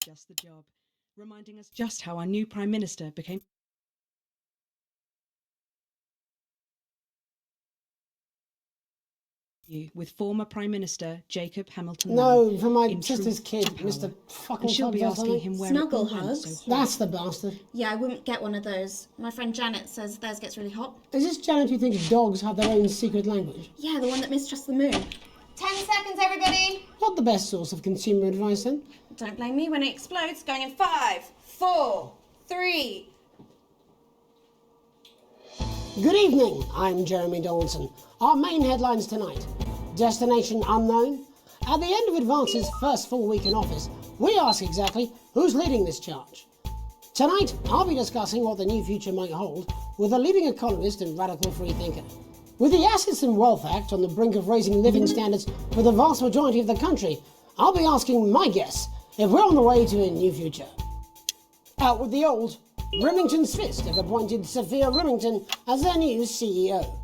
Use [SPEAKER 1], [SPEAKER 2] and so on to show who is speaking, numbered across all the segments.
[SPEAKER 1] just the job, reminding us just how our new Prime Minister became with former Prime Minister Jacob Hamilton.
[SPEAKER 2] No, for my sister's kid, Mr. fucking.
[SPEAKER 1] And she'll be asking him where
[SPEAKER 3] Snuggle
[SPEAKER 1] it all went
[SPEAKER 3] hugs?
[SPEAKER 1] so
[SPEAKER 2] That's the bastard.
[SPEAKER 3] Yeah, I wouldn't get one of those. My friend Janet says theirs gets really hot.
[SPEAKER 2] Is this Janet who thinks dogs have their own secret language?
[SPEAKER 3] Yeah, the one that mistrusts the moon. 10 seconds, everybody!
[SPEAKER 2] Not the best source of consumer advice, then.
[SPEAKER 3] Don't blame me when it explodes. Going in 5, 4, 3...
[SPEAKER 2] Good evening, I'm Jeremy Dawson. Our main headlines tonight. Destination unknown. At the end of Advance's first full week in office, we ask exactly who's leading this charge. Tonight, I'll be discussing what the new future might hold with a leading economist and radical freethinker. With the Assets and Wealth Act on the brink of raising living standards for the vast majority of the country, I'll be asking my guess if we're on the way to a new future. Out with the old, Remington's Fist have appointed Sophia Remington as their new CEO.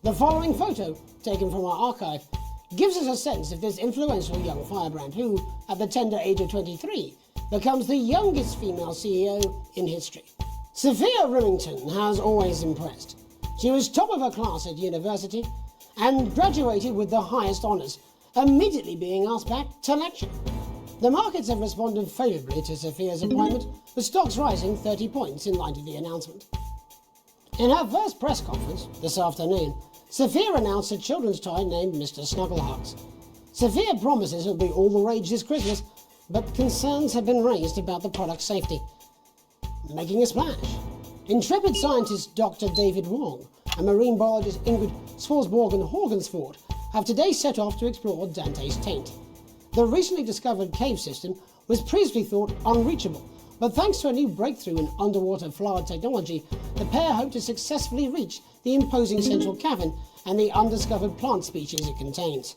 [SPEAKER 2] The following photo, taken from our archive, gives us a sense of this influential young firebrand who, at the tender age of 23, becomes the youngest female CEO in history. Sophia Remington has always impressed. She was top of her class at university and graduated with the highest honours, immediately being asked back to lecture. The markets have responded favourably to Sophia's appointment, with stocks rising 30 points in light of the announcement. In her first press conference this afternoon, Sophia announced a children's toy named Mr. Snugglehugs. Sophia promises it'll be all the rage this Christmas, but concerns have been raised about the product's safety. Making a splash, intrepid scientist Dr. David Wong and marine biologist Ingrid Swarsborg-Horgensford have today set off to explore Dante's taint. The recently discovered cave system was previously thought unreachable, but thanks to a new breakthrough in underwater flower technology, the pair hope to successfully reach the imposing central cavern and the undiscovered plant species it contains.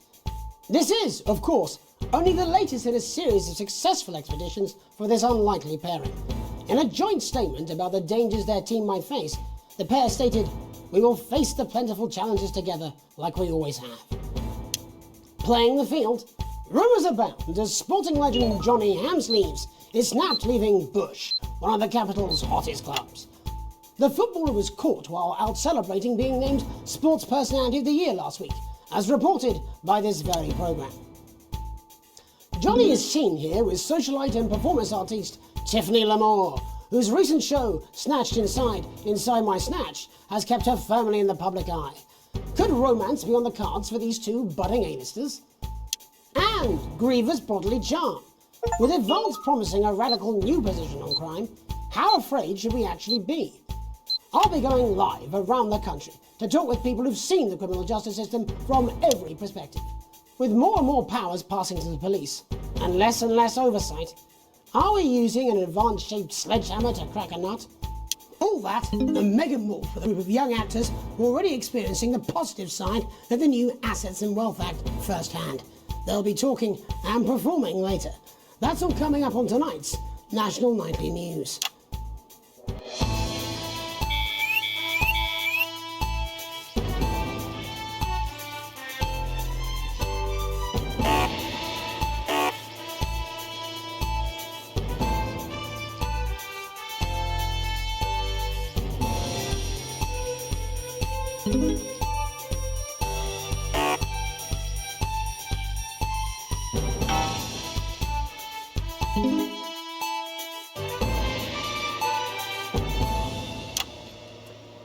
[SPEAKER 2] This is, of course, only the latest in a series of successful expeditions for this unlikely pairing. In a joint statement about the dangers their team might face, the pair stated, "We will face the plentiful challenges together like we always have." Playing the field, rumours abound as sporting legend Johnny Hamsleeves is snapped leaving Bush, one of the capital's hottest clubs. The footballer was caught while out celebrating being named Sports Personality of the Year last week, as reported by this very programme. Johnny is seen here with socialite and performance artiste Tiffany Lamore, whose recent show, Snatched Inside My Snatch, has kept her firmly in the public eye. Could romance be on the cards for these two budding A-listers? And grievous bodily charm. With Advance promising a radical new position on crime, how afraid should we actually be? I'll be going live around the country to talk with people who've seen the criminal justice system from every perspective. With more and more powers passing to the police, and less oversight, are we using an Advance-shaped sledgehammer to crack a nut? All that and mega more for the group of young actors who are already experiencing the positive side of the new Assets and Wealth Act firsthand. They'll be talking and performing later. That's all coming up on tonight's National Nightly News.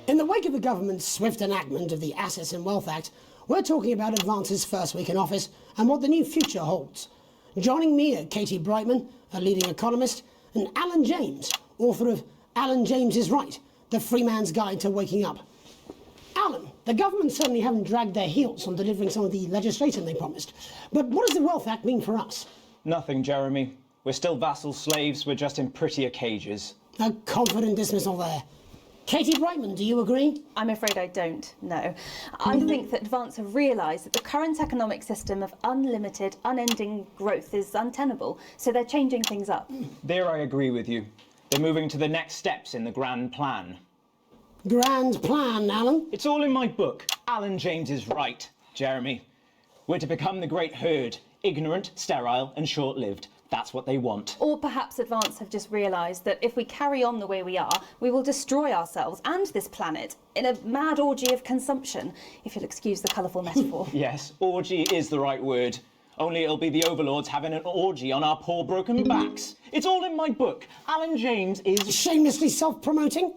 [SPEAKER 2] In the wake of the government's swift enactment of the Assets and Wealth Act, we're talking about Advance's first week in office and what the new future holds. Joining me are Katie Brightman, a leading economist, and Alan James, author of Alan James is Right, The Free Man's Guide to Waking Up. Alan, the government certainly haven't dragged their heels on delivering some of the legislation they promised, but what does the Wealth Act mean for us?
[SPEAKER 4] Nothing, Jeremy. We're still vassal slaves, we're just in prettier cages.
[SPEAKER 2] A confident dismissal there. Katie Brightman, do you agree?
[SPEAKER 5] I'm afraid I don't, no. I think that Advance have realised that the current economic system of unlimited, unending growth is untenable, so they're changing things up.
[SPEAKER 4] There I agree with you. They're moving to the next steps in the grand plan.
[SPEAKER 2] Grand plan, Alan?
[SPEAKER 4] It's all in my book. Alan James is Right, Jeremy. We're to become the great herd, ignorant, sterile and short-lived. That's what they want.
[SPEAKER 5] Or perhaps Advance have just realised that if we carry on the way we are, we will destroy ourselves and this planet in a mad orgy of consumption, if you'll excuse the colourful metaphor.
[SPEAKER 4] Yes, orgy is the right word. Only it'll be the overlords having an orgy on our poor broken backs. It's all in my book. Alan James is...
[SPEAKER 2] Shamelessly self-promoting?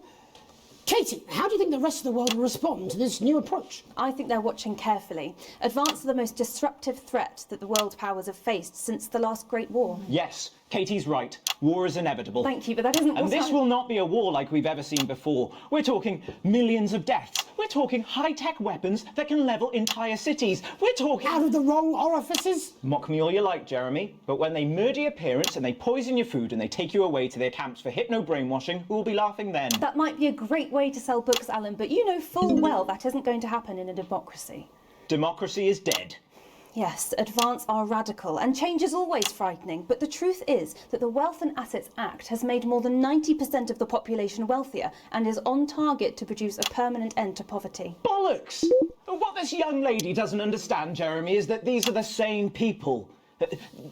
[SPEAKER 2] Katie, how do you think the rest of the world will respond to this new approach?
[SPEAKER 5] I think they're watching carefully. Advance are the most disruptive threat that the world powers have faced since the last Great War.
[SPEAKER 4] Yes, Katie's right. War is inevitable.
[SPEAKER 5] Thank you, but that isn't
[SPEAKER 4] And this will not be a war like we've ever seen before. We're talking millions of deaths. We're talking high-tech weapons that can level entire cities. We're talking...
[SPEAKER 2] Out of the wrong orifices?
[SPEAKER 4] Mock me all you like, Jeremy, but when they murder your parents and they poison your food and they take you away to their camps for hypno-brainwashing, who will be laughing then?
[SPEAKER 5] That might be a great way to sell books, Alan, but you know full well that isn't going to happen in a democracy.
[SPEAKER 4] Democracy is dead.
[SPEAKER 5] Yes, Advance are radical, and change is always frightening, but the truth is that the Wealth and Assets Act has made more than 90% of the population wealthier and is on target to produce a permanent end to poverty.
[SPEAKER 4] Bollocks! What this young lady doesn't understand, Jeremy, is that these are the same people.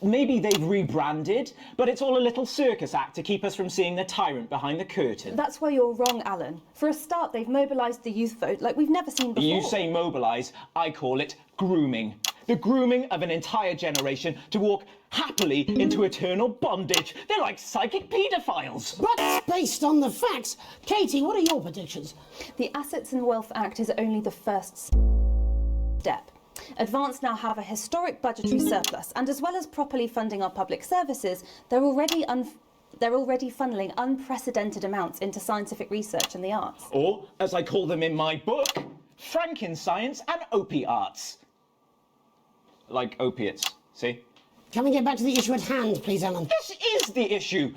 [SPEAKER 4] Maybe they've rebranded, but it's all a little circus act to keep us from seeing the tyrant behind the curtain.
[SPEAKER 5] That's where you're wrong, Alan. For a start, they've mobilised the youth vote like we've never seen before.
[SPEAKER 4] You say mobilise, I call it grooming. The grooming of an entire generation to walk happily into eternal bondage. They're like psychic paedophiles.
[SPEAKER 2] But based on the facts, Katie, what are your predictions?
[SPEAKER 5] The Assets and Wealth Act is only the first step. Advance now have a historic budgetary surplus, and as well as properly funding our public services, they're already funneling unprecedented amounts into scientific research and the arts.
[SPEAKER 4] Or, as I call them in my book, Frankenscience and opiates. Like opiates, see?
[SPEAKER 2] Can we get back to the issue at hand, please, Alan?
[SPEAKER 4] This is the issue.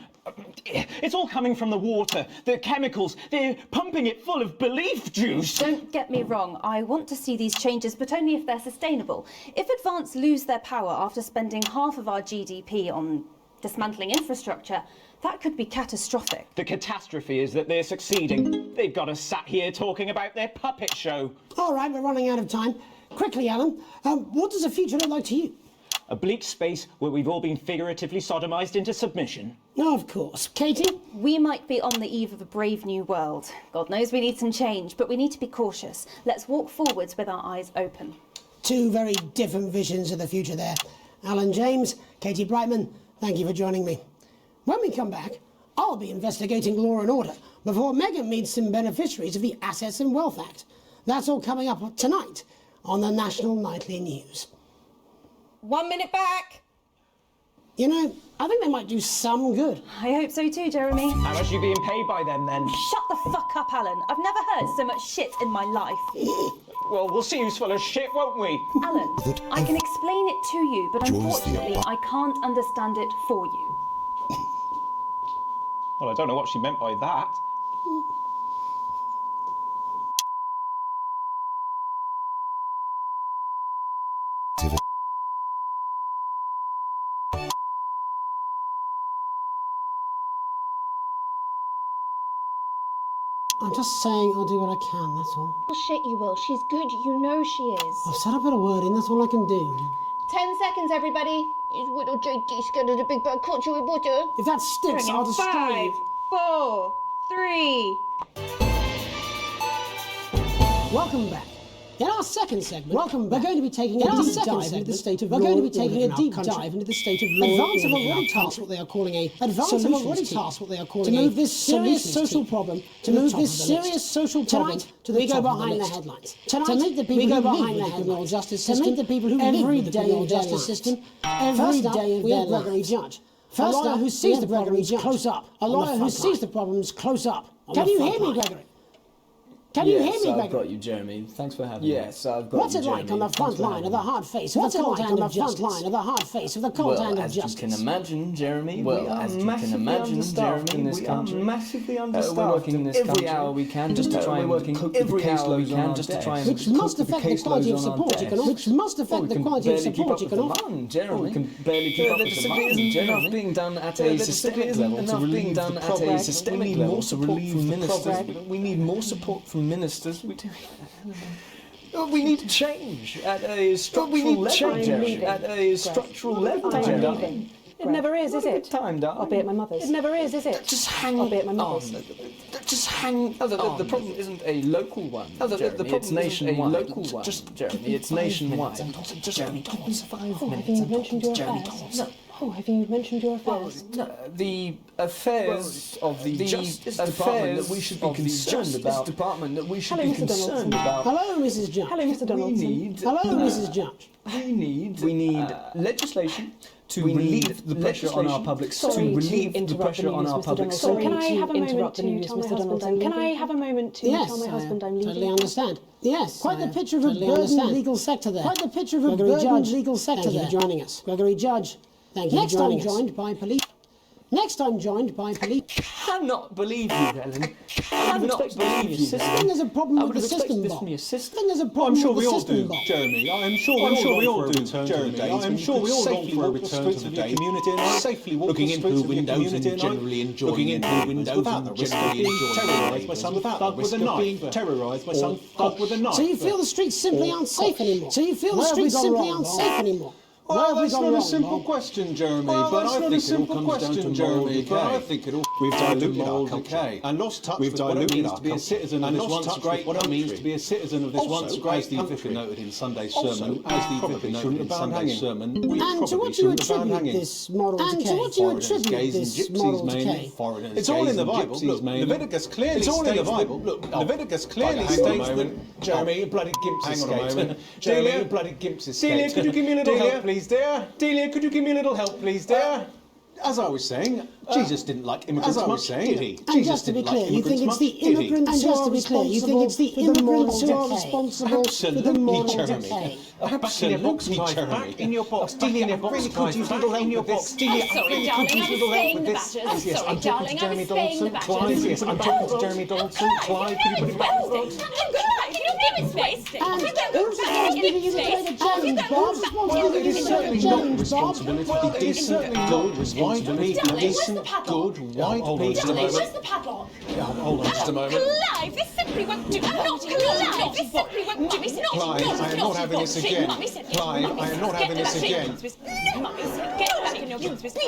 [SPEAKER 4] It's all coming from the water, the chemicals. They're pumping it full of belief juice.
[SPEAKER 5] Don't get me wrong, I want to see these changes, but only if they're sustainable. If Advance lose their power after spending half of our GDP on dismantling infrastructure, that could be catastrophic.
[SPEAKER 4] The catastrophe is that they're succeeding. They've got us sat here talking about their puppet show.
[SPEAKER 2] All right, we're running out of time. Quickly, Alan, what does the future look like to you?
[SPEAKER 4] A bleak space where we've all been figuratively sodomised into submission.
[SPEAKER 2] No, of course. Katie?
[SPEAKER 5] We might be on the eve of a brave new world. God knows we need some change, but we need to be cautious. Let's walk forwards with our eyes open.
[SPEAKER 2] Two very different visions of the future there. Alan James, Katie Brightman, thank you for joining me. When we come back, I'll be investigating law and order before Megan meets some beneficiaries of the Assets and Wealth Act. That's all coming up tonight on the National Nightly News.
[SPEAKER 3] 1 minute back.
[SPEAKER 2] You know, I think they might do some good.
[SPEAKER 5] I hope so too, Jeremy.
[SPEAKER 4] How much are you being paid by them then?
[SPEAKER 5] Shut the fuck up, Alan. I've never heard so much shit in my life.
[SPEAKER 4] Well, we'll see who's full of shit, won't we?
[SPEAKER 5] Alan, I can explain it to you, but unfortunately I can't understand it for you.
[SPEAKER 4] Well, I don't know what she meant by that.
[SPEAKER 2] I'm just saying I'll do what I can, that's all.
[SPEAKER 6] Bullshit, you will. She's good. You know she is.
[SPEAKER 2] I've said a bit of word in, that's all I can do.
[SPEAKER 6] 10 seconds, everybody. Is little JD scared of the big bad culture with butter?
[SPEAKER 2] If that sticks, I'll destroy
[SPEAKER 3] 5,
[SPEAKER 2] you.
[SPEAKER 3] 4, 3.
[SPEAKER 2] Welcome back. In our second segment, we're going to be taking a deep dive into the state of law. We're going to be taking a deep dive into the state of law. Advance have already tasked what they are calling a to move this serious social problem to the behind the headlines. Tonight, to make the people who live with the criminal justice system, to make the people who live with the criminal justice system every day of their lives. Gregory Judge. First, a lawyer who sees the problems close up. A lawyer who sees the problems close up. Can you hear me, Gregory? Can you hear me, Gregory?
[SPEAKER 7] I've got you, Jeremy. Thanks for having me.
[SPEAKER 8] Yes, I've got
[SPEAKER 2] What's it like on the front line of the hard face of the cold hand of justice? What's it like on the front line of the hard face of the cold hand of
[SPEAKER 7] as
[SPEAKER 2] justice?
[SPEAKER 7] you can imagine, Jeremy,
[SPEAKER 8] Well,
[SPEAKER 7] we are
[SPEAKER 8] as you can imagine,
[SPEAKER 7] Jeremy,
[SPEAKER 8] in this
[SPEAKER 7] we
[SPEAKER 8] country.
[SPEAKER 7] are massively understaffed.
[SPEAKER 8] We're working in this
[SPEAKER 7] every
[SPEAKER 8] country.
[SPEAKER 7] hour we can just to try
[SPEAKER 8] We're
[SPEAKER 7] and
[SPEAKER 8] working
[SPEAKER 7] cope
[SPEAKER 8] every
[SPEAKER 7] with the
[SPEAKER 8] hour we
[SPEAKER 7] caseloads
[SPEAKER 8] can
[SPEAKER 7] on our
[SPEAKER 8] just to
[SPEAKER 7] desk.
[SPEAKER 8] try and
[SPEAKER 2] Which must affect the quality of support you can offer. Which must affect the quality of support you can offer.
[SPEAKER 7] Jeremy.
[SPEAKER 8] We can barely keep up
[SPEAKER 7] There
[SPEAKER 8] with
[SPEAKER 7] just
[SPEAKER 8] the
[SPEAKER 7] simply
[SPEAKER 8] demand,
[SPEAKER 7] isn't enough
[SPEAKER 8] Jeremy.
[SPEAKER 7] being done at
[SPEAKER 8] There
[SPEAKER 7] a
[SPEAKER 8] just simply
[SPEAKER 7] systemic
[SPEAKER 8] isn't
[SPEAKER 7] level to
[SPEAKER 8] enough being
[SPEAKER 7] relieve
[SPEAKER 8] done
[SPEAKER 7] the
[SPEAKER 8] at a
[SPEAKER 7] problem.
[SPEAKER 8] systemic
[SPEAKER 7] We need
[SPEAKER 8] level
[SPEAKER 7] more
[SPEAKER 8] to
[SPEAKER 7] support
[SPEAKER 8] relieve
[SPEAKER 7] from
[SPEAKER 8] the
[SPEAKER 7] ministers.
[SPEAKER 8] problem.
[SPEAKER 7] We need more support from ministers. We need change at a structural level, Jeremy. At a structural level,
[SPEAKER 5] I'm
[SPEAKER 7] Jeremy.
[SPEAKER 5] leaving.
[SPEAKER 1] It never is it?
[SPEAKER 7] Time, darling.
[SPEAKER 1] I'll be at my mother's. It never is it?
[SPEAKER 7] Just hang
[SPEAKER 1] I'll be at my mother's.
[SPEAKER 7] on. Just hang on. The problem isn't a local one, Jeremy. It's nationwide.
[SPEAKER 1] a local one,
[SPEAKER 7] Just, Jeremy, it's nationwide.
[SPEAKER 1] Just
[SPEAKER 7] Jeremy,
[SPEAKER 1] 5
[SPEAKER 7] minutes.
[SPEAKER 1] Have you mentioned your
[SPEAKER 7] Jeremy
[SPEAKER 1] affairs?
[SPEAKER 7] Dawson.
[SPEAKER 1] Oh, have you mentioned your affairs?
[SPEAKER 7] The affairs of the Justice Department that we should be concerned about. Department that we should
[SPEAKER 1] Hello,
[SPEAKER 7] be
[SPEAKER 1] Mr. Donaldson.
[SPEAKER 7] concerned about.
[SPEAKER 2] Hello, Mrs. Judge.
[SPEAKER 1] Hello, Mr. Donaldson.
[SPEAKER 2] Hello, Mrs. Judge.
[SPEAKER 7] We need legislation to relieve the pressure on our public
[SPEAKER 1] Sorry
[SPEAKER 7] to relieve
[SPEAKER 1] to
[SPEAKER 7] the
[SPEAKER 1] interrupt
[SPEAKER 7] pressure on
[SPEAKER 1] news,
[SPEAKER 7] our
[SPEAKER 1] Mr.
[SPEAKER 7] public
[SPEAKER 1] Donaldson.
[SPEAKER 7] service.
[SPEAKER 1] Can I have a moment
[SPEAKER 2] interrupt
[SPEAKER 1] to
[SPEAKER 2] the news,
[SPEAKER 1] tell my
[SPEAKER 2] Mr.
[SPEAKER 1] husband
[SPEAKER 2] Donaldson?
[SPEAKER 1] I'm leaving? Can I have a moment to
[SPEAKER 2] Yes,
[SPEAKER 1] tell my husband I'm leaving?
[SPEAKER 2] totally understand. Yes, quite the picture of a burdened legal sector there. Quite the picture of a burdened legal sector there. Thank you for joining us. Gregory Judge, thank you for joining us. Next I'm joined by police.
[SPEAKER 7] Cannot believe you, Ellen. Cannot believe you.
[SPEAKER 2] I think there's a problem with the system,
[SPEAKER 7] this
[SPEAKER 2] Bob.
[SPEAKER 7] from your
[SPEAKER 2] I
[SPEAKER 7] sister.
[SPEAKER 2] think there's a problem with the system, Bob.
[SPEAKER 8] Jeremy. I am sure we all do, Jeremy. I am sure we all long for a return to the days community night, safely walking in through windows and generally enjoying it through windows without the risk of being terrorised by some thug with a knife, terrorised by some thug with a knife.
[SPEAKER 2] So you feel the streets simply aren't safe anymore? So you feel the streets simply aren't safe anymore?
[SPEAKER 8] Well, that's not a simple question, Jeremy, but I think it all comes down to moral decay. We've diluted our culture and lost touch with what it means to be a citizen of this once great country. What it means to be a citizen of this once great country. As the Vicar noted in Sunday's sermon, we probably shouldn't have banned hanging.
[SPEAKER 2] This moral decay?
[SPEAKER 8] And to what do you attribute this moral decay? It's all in the Bible. Look, Leviticus clearly states in the Bible. Look, Leviticus clearly states that Jeremy, bloody gimps escaped. Delia, bloody gimps escaped. Delia, could you give me a little help, please, dear? Delia, could you give me a little help, please, dear? As I was saying, Jesus didn't like immigrants much, did he?
[SPEAKER 2] And just to be clear, you think it's the immigrants who are responsible for the moral decay?
[SPEAKER 8] Absolutely, Jeremy.
[SPEAKER 4] Back in your box.
[SPEAKER 8] Delia,
[SPEAKER 4] Back in your box.
[SPEAKER 8] really could use little help with this. Delia,
[SPEAKER 6] Sorry, darling, I was saying the Badgers.
[SPEAKER 8] Yes,
[SPEAKER 6] Sorry,
[SPEAKER 8] I'm talking
[SPEAKER 6] darling,
[SPEAKER 8] to
[SPEAKER 6] I
[SPEAKER 8] Jeremy
[SPEAKER 6] was saying the
[SPEAKER 8] Donaldson.
[SPEAKER 6] Badgers.
[SPEAKER 8] Clive, yes, I'm talking to Jeremy Donaldson. Clive, could you put it back?
[SPEAKER 6] Good night, can you give it space?
[SPEAKER 2] And who's responsibility is it for the James, Bob?
[SPEAKER 8] Well, it is certainly not responsibility of the decent, good, white people, decent, good, white people.
[SPEAKER 6] Darling, where's the padlock?
[SPEAKER 8] Hold on just a moment.
[SPEAKER 6] Clive, this simply won't do. Not Clive, this simply won't do. It's not.
[SPEAKER 8] Clive, I am not having this again. Clive, I am not having this again.
[SPEAKER 6] Mummy said, get back in your kids' business.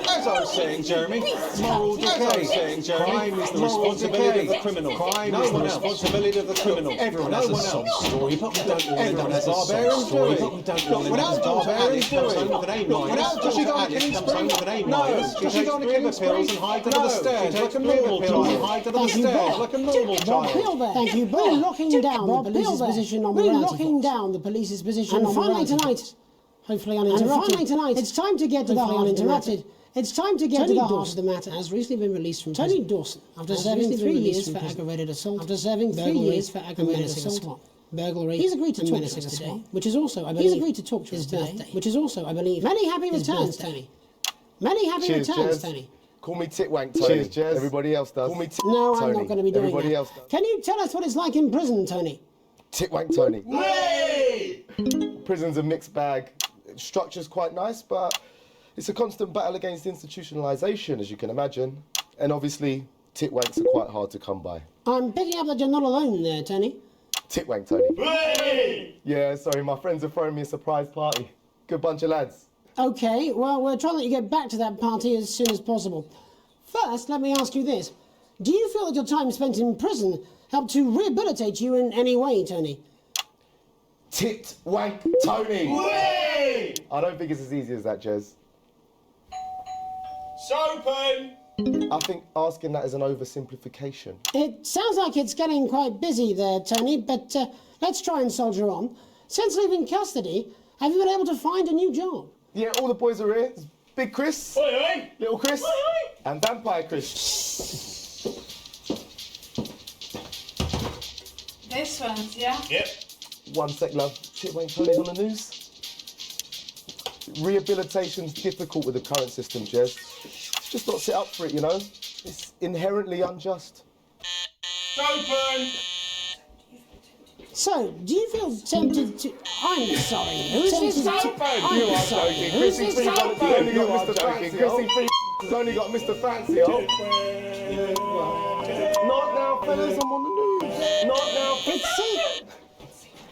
[SPEAKER 8] As I was saying, Jeremy, moral decay. As I was saying, Jeremy, crime is the responsibility of the criminal. Crime is the responsibility of the criminal. Everyone has a sob story, but we don't want everyone has a sob story, but we don't want without barbarians doing with an A minus. Without does she go on King's Spring with an A minus? Does she go on King's Pills and hide under the stairs like a normal child? Hide under the stairs like a normal child.
[SPEAKER 2] Thank you, Bob. We're locking down the police's position on morality. We're locking down the police's position on morality. And finally tonight, hopefully uninterrupted. It's time to get to the heart uninterrupted. It's time to get to the heart of the matter. Has recently been released from Tony Dawson after serving 3 years for aggravated assault. After serving 3 years for aggravated assault. Burglary. He's agreed to talk to us today, which is also, I believe, he's agreed to talk to us today, which is also, I believe, many happy returns, Tony. Many happy returns, Tony.
[SPEAKER 9] Call me Titwank, Tony. Cheers, Jez. Everybody else does. Call me
[SPEAKER 2] No,
[SPEAKER 9] Tony.
[SPEAKER 2] I'm not going to be doing
[SPEAKER 9] Everybody
[SPEAKER 2] that.
[SPEAKER 9] else does.
[SPEAKER 2] Can you tell us what it's like in prison, Tony?
[SPEAKER 9] Titwank, Tony. Way! Prison's a mixed bag. Structure's quite nice, but it's a constant battle against institutionalisation, as you can imagine. And obviously, titwanks are quite hard to come by.
[SPEAKER 2] I'm picking up that you're not alone there, Tony.
[SPEAKER 9] Titwank, Tony. Way! Yeah, sorry, my friends are throwing me a surprise party. Good bunch of lads.
[SPEAKER 2] Okay, well, we're trying to let you get back to that party as soon as possible. First, let me ask you this. Do you feel that your time spent in prison helped to rehabilitate you in any way, Tony?
[SPEAKER 9] Titwank, Tony. Way! I don't think it's as easy as that, Jez.
[SPEAKER 10] Soapin!
[SPEAKER 9] I think asking that is an oversimplification.
[SPEAKER 2] It sounds like it's getting quite busy there, Tony, but let's try and soldier on. Since leaving custody, have you been able to find a new job?
[SPEAKER 9] Yeah, all the boys are here. There's Big Chris,
[SPEAKER 10] Oi, oi!
[SPEAKER 9] Little Chris,
[SPEAKER 10] Oi, oi!
[SPEAKER 9] and Vampire Chris.
[SPEAKER 3] This one's, yeah?
[SPEAKER 10] Yep.
[SPEAKER 9] 1 sec, love. Titwank Tony's on the news. Rehabilitation's difficult with the current system, Jez. It's just not set up for it, you know? It's inherently unjust.
[SPEAKER 10] Soapin!
[SPEAKER 2] So, do you feel tempted to... I'm sorry, who's this?
[SPEAKER 9] You are joking. Chrissy Free's only got Mr. Fancy. Chrissy Free's only got Mr. Fancy, Not now, fellas, I'm on the news. Not now.
[SPEAKER 2] It's safe.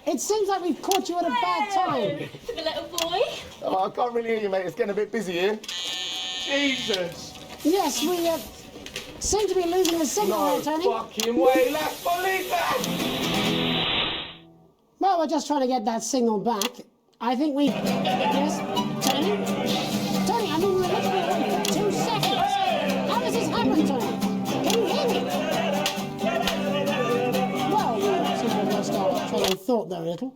[SPEAKER 2] It seems like we've caught you at a bad time.
[SPEAKER 6] For the little boy.
[SPEAKER 9] Oh, I can't really hear you, mate. It's getting a bit busy here.
[SPEAKER 10] Jesus.
[SPEAKER 2] Yes, we seem to be losing the signal here, Tony.
[SPEAKER 10] Fucking way. Let's believe that.
[SPEAKER 2] Well, we're just trying to get that signal back. I think we... Yes, Tony? Tony, I mean, we're literally on for 2 seconds. How does this happen, Tony? Can you hear me? Well, we seem to have lost our train of thought there a little.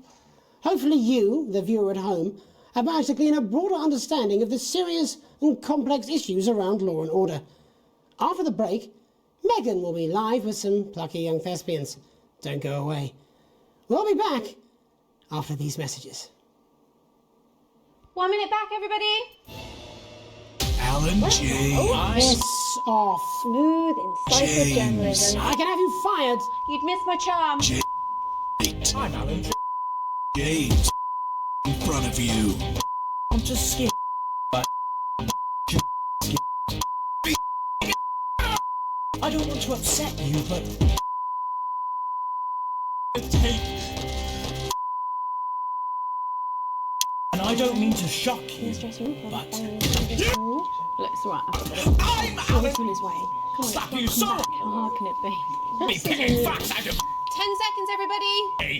[SPEAKER 2] Hopefully you, the viewer at home, have managed to glean a broader understanding of the serious and complex issues around law and order. After the break, Megan will be live with some plucky young thespians. Don't go away. We'll be back after these messages.
[SPEAKER 3] 1 minute back, everybody.
[SPEAKER 11] Alan James.
[SPEAKER 2] Piss off.
[SPEAKER 6] Smooth, incisive journalism.
[SPEAKER 2] I can have you fired.
[SPEAKER 3] You'd miss my charm.
[SPEAKER 11] I'm Alan James. In front of you. I'm just scared. I don't want to upset you, but and I don't mean to shock you, but
[SPEAKER 5] Looks right.
[SPEAKER 11] I'm Alan.
[SPEAKER 6] He's on his way. Come on,
[SPEAKER 11] Slap you so.
[SPEAKER 6] How hard can it be?
[SPEAKER 11] Be picking facts out of
[SPEAKER 3] 10 seconds, everybody.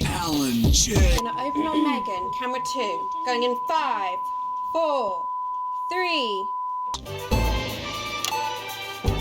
[SPEAKER 11] Alan James.
[SPEAKER 3] Gonna open on Megan. Camera 2. Going in 5, 4, 3.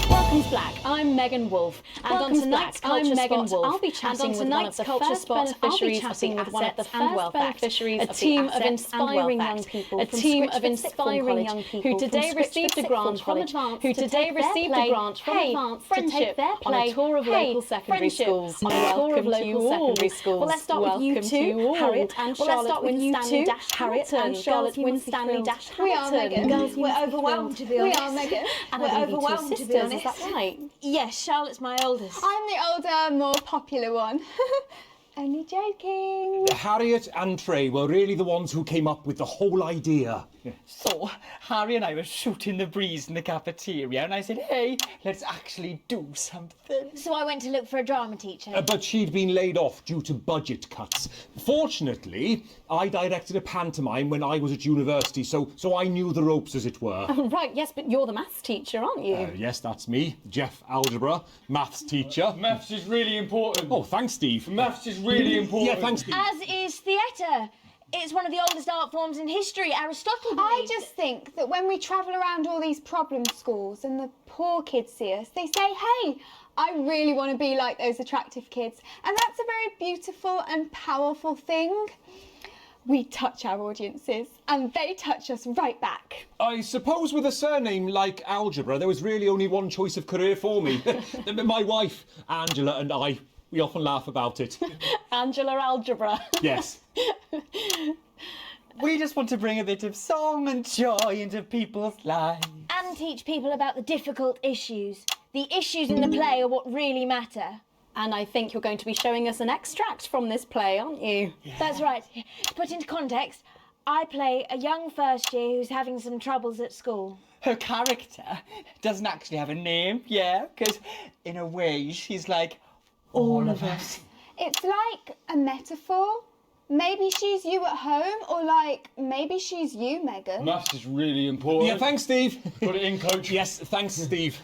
[SPEAKER 5] Welcome Black. I'm Megan Wolfe, and on tonight's Culture Spot, I'll be chatting with one of the first beneficiaries of the assets and wealth beneficiaries a team of inspiring young people, a team of inspiring young people who today received a grant from Advance, who today received a grant from Advance to take their play on a tour of local secondary schools. On a tour of local secondary schools. Well, let's start with you two, Harriet and Charlotte Winstanley. Harriet and Charlotte Winstanley.
[SPEAKER 6] We are Megan.
[SPEAKER 5] Girls,
[SPEAKER 3] We're overwhelmed, to be honest.
[SPEAKER 6] We are Megan.
[SPEAKER 5] And
[SPEAKER 3] We're
[SPEAKER 5] I believe you two
[SPEAKER 3] overwhelmed, to be
[SPEAKER 5] sisters,
[SPEAKER 3] honest.
[SPEAKER 5] is that right?
[SPEAKER 3] Yes, Charlotte's my oldest.
[SPEAKER 6] I'm the older, more popular one. Only joking.
[SPEAKER 12] Harriet and Trey were really the ones who came up with the whole idea.
[SPEAKER 4] So, Harry and I were shooting the breeze in the cafeteria, and I said, hey, let's actually do something.
[SPEAKER 6] So I went to look for a drama teacher.
[SPEAKER 12] But she'd been laid off due to budget cuts. Fortunately, I directed a pantomime when I was at university, so I knew the ropes, as it were.
[SPEAKER 5] Oh, right, yes, but you're the maths teacher, aren't you?
[SPEAKER 12] Yes, that's me, Jeff Algebra, maths teacher.
[SPEAKER 10] Maths is really important.
[SPEAKER 12] Oh, thanks, Steve.
[SPEAKER 10] Maths is really important.
[SPEAKER 12] Yeah, thanks, Steve.
[SPEAKER 6] As is theatre. It's one of the oldest art forms in history. Aristotle believed
[SPEAKER 13] I just think that when we travel around all these problem schools and the poor kids see us, they say, hey, I really want to be like those attractive kids. And that's a very beautiful and powerful thing. We touch our audiences and they touch us right back.
[SPEAKER 12] I suppose with a surname like Algebra, there was really only one choice of career for me. My wife, Angela, and I, we often laugh about it.
[SPEAKER 5] Angela Algebra.
[SPEAKER 12] Yes.
[SPEAKER 4] We just want to bring a bit of song and joy into people's lives.
[SPEAKER 6] And teach people about the difficult issues. The issues in the play are what really matter.
[SPEAKER 5] And I think you're going to be showing us an extract from this play, aren't you?
[SPEAKER 6] Yeah. That's right. To put into context, I play a young first year who's having some troubles at school.
[SPEAKER 4] Her character doesn't actually have a name, yeah, because in a way she's like all of us.
[SPEAKER 13] It's like a metaphor. Maybe she's you at home, or like, maybe she's you, Megan.
[SPEAKER 10] Maths is really important.
[SPEAKER 12] Yeah, thanks, Steve.
[SPEAKER 10] Put it in, coach.
[SPEAKER 12] Yes, thanks, Steve.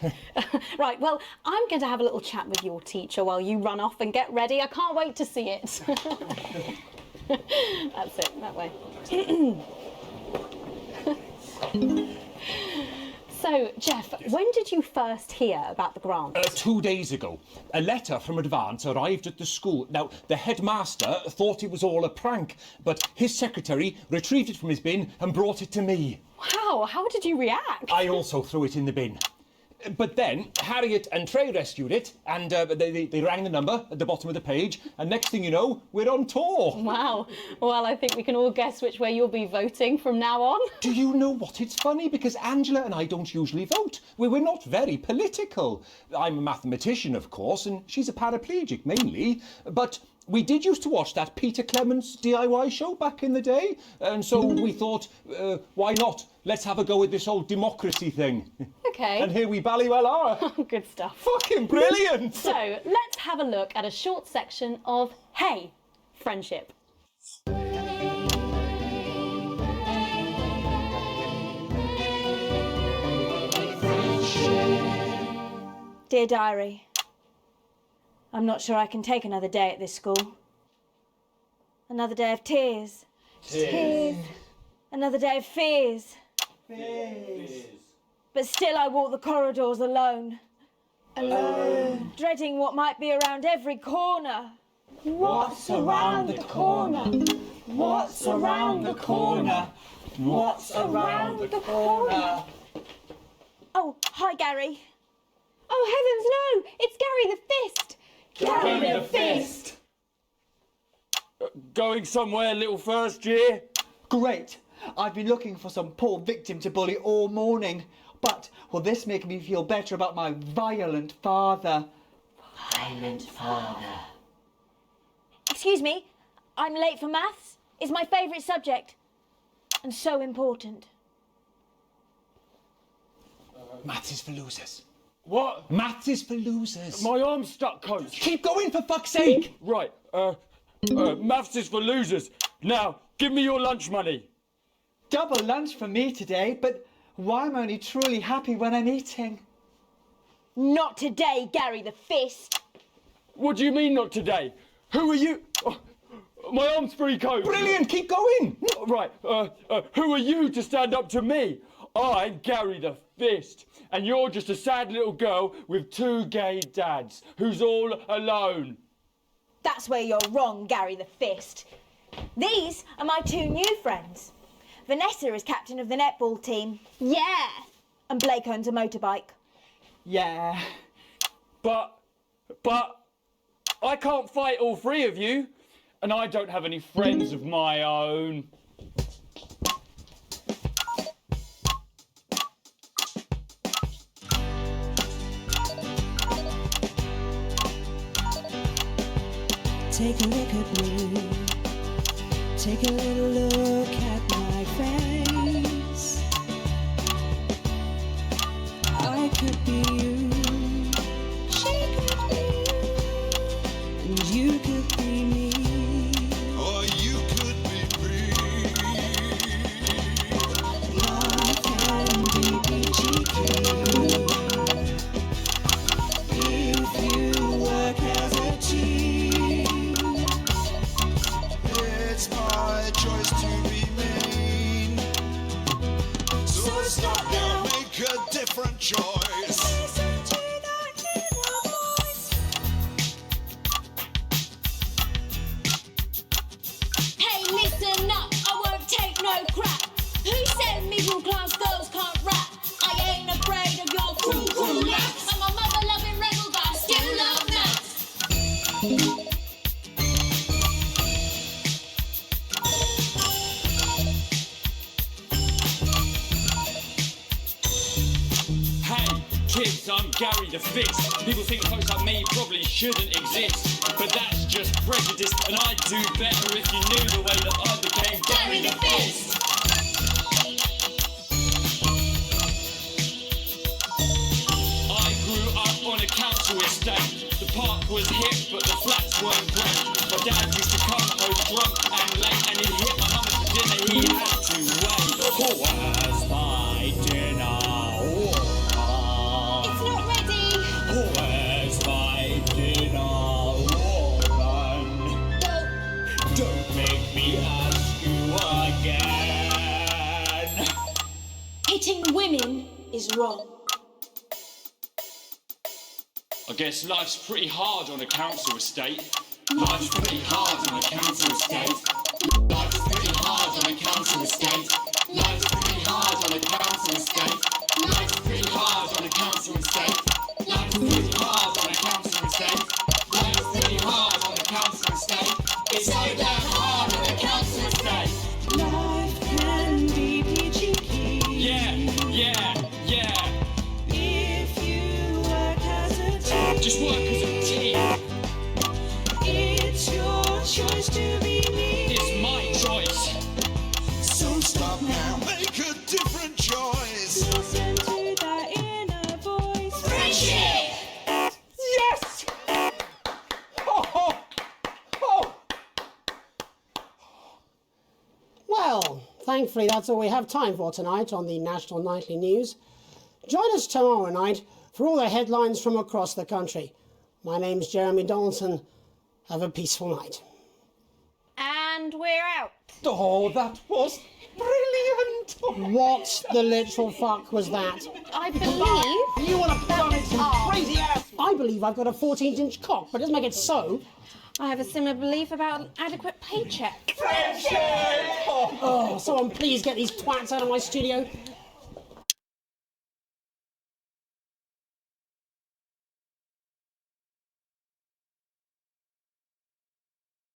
[SPEAKER 5] Right, well, I'm going to have a little chat with your teacher while you run off and get ready. I can't wait to see it. That's it, that way. So, Jeff, when did you first hear about the grant?
[SPEAKER 12] 2 days ago. A letter from Advance arrived at the school. Now, the headmaster thought it was all a prank, but his secretary retrieved it from his bin and brought it to me.
[SPEAKER 5] Wow, how did you react?
[SPEAKER 12] I also threw it in the bin. But then Harriet and Trey rescued it, and they rang the number at the bottom of the page, and next thing you know, we're on tour.
[SPEAKER 5] Wow. Well, I think we can all guess which way you'll be voting from now on.
[SPEAKER 12] Do you know what? It's funny, because Angela and I don't usually vote. We're not very political. I'm a mathematician, of course, and she's a paraplegic, mainly. But we did used to watch that Peter Clements DIY show back in the day, and so we thought, why not? Let's have a go at this old democracy thing.
[SPEAKER 5] Okay.
[SPEAKER 12] And here we bally well are.
[SPEAKER 5] Good stuff.
[SPEAKER 12] Fucking brilliant!
[SPEAKER 5] So, let's have a look at a short section of Hey, Friendship.
[SPEAKER 6] Dear Diary, I'm not sure I can take another day at this school. Another day of tears.
[SPEAKER 13] Tears.
[SPEAKER 6] Another day of fears. But still I walk the corridors alone.
[SPEAKER 13] Alone.
[SPEAKER 6] Dreading what might be around every corner.
[SPEAKER 13] What's around the corner? What's around the corner? What's around the corner?
[SPEAKER 6] Oh, hi, Gary.
[SPEAKER 13] Oh, heavens no! It's Gary the Fist! Gary the Fist!
[SPEAKER 10] Going somewhere, little first year?
[SPEAKER 14] Great. I've been looking for some poor victim to bully all morning. But will this make me feel better about my violent father?
[SPEAKER 6] Violent father. Excuse me, I'm late for maths. It's my favourite subject. And so important.
[SPEAKER 12] Maths is for losers.
[SPEAKER 10] What?
[SPEAKER 12] Maths is for losers.
[SPEAKER 10] My arm's stuck, coach.
[SPEAKER 12] Keep going, for fuck's sake!
[SPEAKER 10] Right, maths is for losers. Now, give me your lunch money.
[SPEAKER 14] Double lunch for me today, but why am I only truly happy when I'm eating?
[SPEAKER 6] Not today, Gary the Fist.
[SPEAKER 10] What do you mean not today? Who are you? Oh, my arm's free, coach.
[SPEAKER 12] Brilliant, keep going.
[SPEAKER 10] Right, who are you to stand up to me? I'm Gary the Fist, and you're just a sad little girl with 2 gay dads who's all alone.
[SPEAKER 6] That's where you're wrong, Gary the Fist. These are my 2 new friends. Vanessa is captain of the netball team.
[SPEAKER 13] Yeah!
[SPEAKER 6] And Blake owns a motorbike.
[SPEAKER 14] Yeah.
[SPEAKER 10] But I can't fight all 3 of you, and I don't have any friends of my own.
[SPEAKER 1] Take a look at me. Take a little look at my face. I could be you. She could be you. And you could be me.
[SPEAKER 11] Or you could be me.
[SPEAKER 1] Love can be peachy keen. If you work as a team.
[SPEAKER 11] It's my choice to be mean. So stop now, make a different choice.
[SPEAKER 15] Hey, listen up, I won't take no crap. Who said middle class girls can't rap? I ain't afraid of your cruel lads. I'm a mother-loving rebel, but I still love maths.
[SPEAKER 10] Hey, kids, I'm Gary the Fist. People think folks like me probably shouldn't exist, but that's just prejudice, and I'd do better if you knew the way that I became Gary the Fist. I grew up on a council estate. The park was hip, but the flats weren't great. My dad used to come home drunk and late, and he'd hit my mum for dinner. He had to wait. Where's my dinner?
[SPEAKER 15] It's not ready.
[SPEAKER 10] Where's my dinner, woman? Don't make me ask you again.
[SPEAKER 15] Hitting women is wrong.
[SPEAKER 10] I guess life's pretty hard on a council estate. Life's pretty hard on a council estate. Life's pretty hard on a council estate. Life's pretty hard on a council estate. Life's pretty hard on a council estate. Life's pretty hard on a council estate. Life's pretty hard on a council estate. It's so damn hard on a council estate.
[SPEAKER 1] Life can be peachy keen.
[SPEAKER 10] Yeah.
[SPEAKER 1] If you work as a team.
[SPEAKER 10] Just work as a team.
[SPEAKER 1] It's your choice to be me.
[SPEAKER 2] Well, thankfully that's all we have time for tonight on the National Nightly News. Join us tomorrow night for all the headlines from across the country. My name's Jeremy Donaldson. Have a peaceful night.
[SPEAKER 3] And we're out.
[SPEAKER 12] Oh, that was brilliant!
[SPEAKER 2] What the literal fuck was that?
[SPEAKER 3] I believe
[SPEAKER 2] You want to put on it some crazy ass? I believe I've got a 14-inch cock, but it doesn't make it so.
[SPEAKER 3] I have a similar belief about an adequate paycheck.
[SPEAKER 2] Oh, someone please get these twats out of my studio.